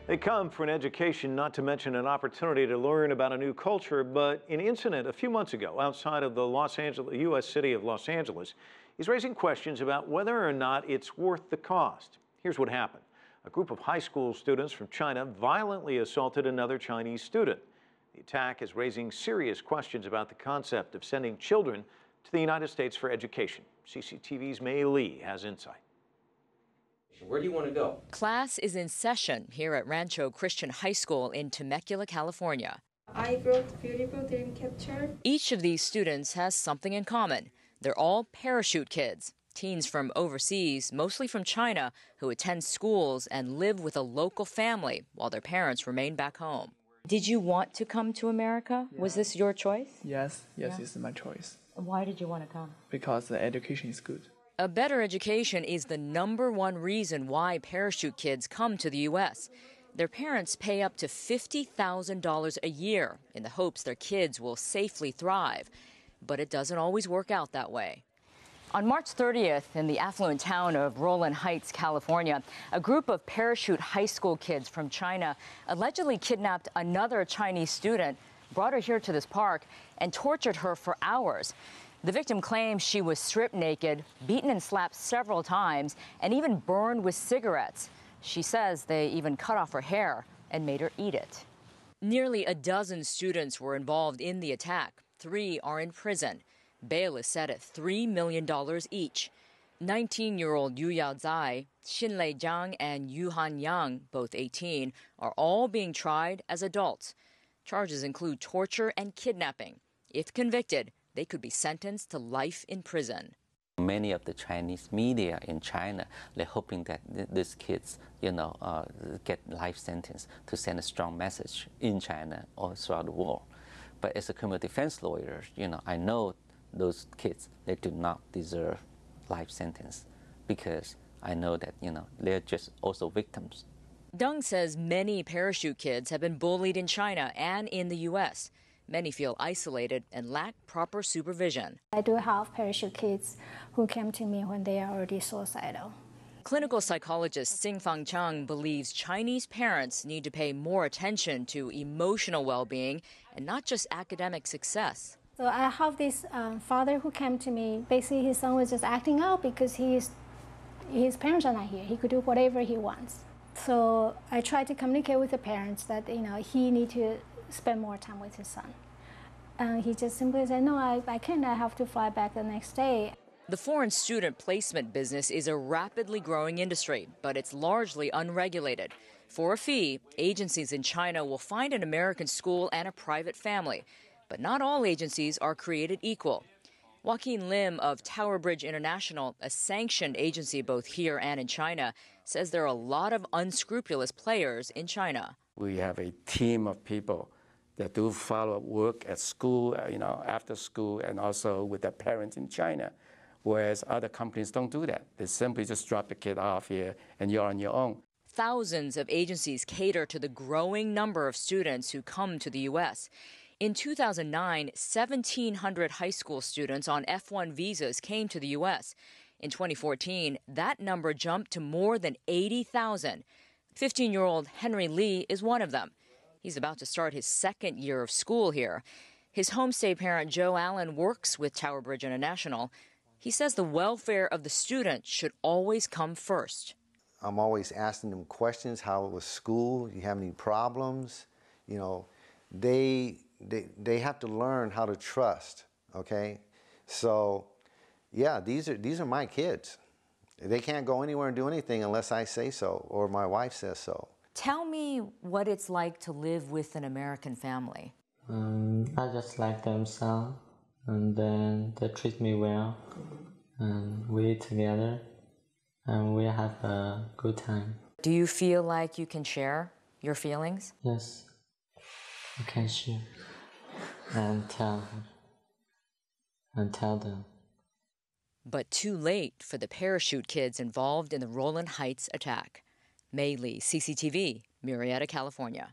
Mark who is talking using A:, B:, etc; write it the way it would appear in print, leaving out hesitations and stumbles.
A: They come for an education, not to mention an opportunity to learn about a new culture, but an incident a few months ago outside of the U.S. city of Los Angeles is raising questions about whether or not it's worth the cost. Here's what happened. A group of high school students from China violently assaulted another Chinese student. The attack is raising serious questions about the concept of sending children to the United States for education. CCTV's Mei Lee has insight.
B: Where do you want to go?
C: Class is in session here at Rancho Christian High School in Temecula, California.
D: I brought beautiful dream catcher.
C: Each of these students has something in common. They're all parachute kids, teens from overseas, mostly from China, who attend schools and live with a local family while their parents remain back home. Did you want to come to America? Yeah. Was this your choice?
E: Yes, it's my choice.
C: Why did you want to come?
E: Because the education is good.
C: A better education is the #1 reason why parachute kids come to the U.S. Their parents pay up to $50,000 a year in the hopes their kids will safely thrive. But it doesn't always work out that way. On March 30th, in the affluent town of Rowland Heights, California, a group of parachute high school kids from China allegedly kidnapped another Chinese student, brought her here to this park, and tortured her for hours. The victim claims she was stripped naked, beaten and slapped several times, and even burned with cigarettes. She says they even cut off her hair and made her eat it. Nearly a dozen students were involved in the attack. 3 are in prison. Bail is set at $3 million each. 19-year-old Yu Yao Zai, Xin Lei Zhang, and Yu Han Yang, both 18, are all being tried as adults. Charges include torture and kidnapping. If convicted, they could be sentenced to life in prison.
F: Many of the Chinese media in China, they're hoping that these kids, get life sentence to send a strong message in China or throughout the world. But as a criminal defense lawyer, I know those kids, they do not deserve life sentence because I know that, they're just also victims.
C: Deng says many parachute kids have been bullied in China and in the U.S. Many feel isolated and lack proper supervision.
D: I do have parachute kids who came to me when they are already suicidal.
C: Clinical psychologist Xingfang Chang believes Chinese parents need to pay more attention to emotional well-being and not just academic success.
D: So I have this father who came to me. Basically, his son was just acting out because his parents are not here. He could do whatever he wants. So I tried to communicate with the parents that he need to spend more time with his son. And he just simply said, no, I can't. I have to fly back the next day.
C: The foreign student placement business is a rapidly growing industry, but it's largely unregulated. For a fee, agencies in China will find an American school and a private family. But not all agencies are created equal. Joaquin Lim of Tower Bridge International, a sanctioned agency both here and in China, says there are a lot of unscrupulous players in China.
G: We have a team of people that do follow-up work at school, after school, and also with their parents in China, whereas other companies don't do that. They simply just drop the kid off here and you're on your own.
C: Thousands of agencies cater to the growing number of students who come to the U.S. In 2009, 1,700 high school students on F-1 visas came to the U.S. In 2014, that number jumped to more than 80,000. 15-year-old Henry Lee is one of them. He's about to start his second year of school here. His homestay parent, Joe Allen, works with Tower Bridge International. He says the welfare of the student should always come first.
H: I'm always asking them questions. How was school? Do you have any problems? They have to learn how to trust, okay? So, yeah, these are my kids. They can't go anywhere and do anything unless I say so or my wife says so.
C: Tell me what it's like to live with an American family.
I: I just like them so, and then they treat me well, and we eat together, and we have a good time.
C: Do you feel like you can share your feelings?
I: Yes, I can share and tell them.
C: But too late for the parachute kids involved in the Rowland Heights attack. Mei Lee, CCTV, Murrieta, California.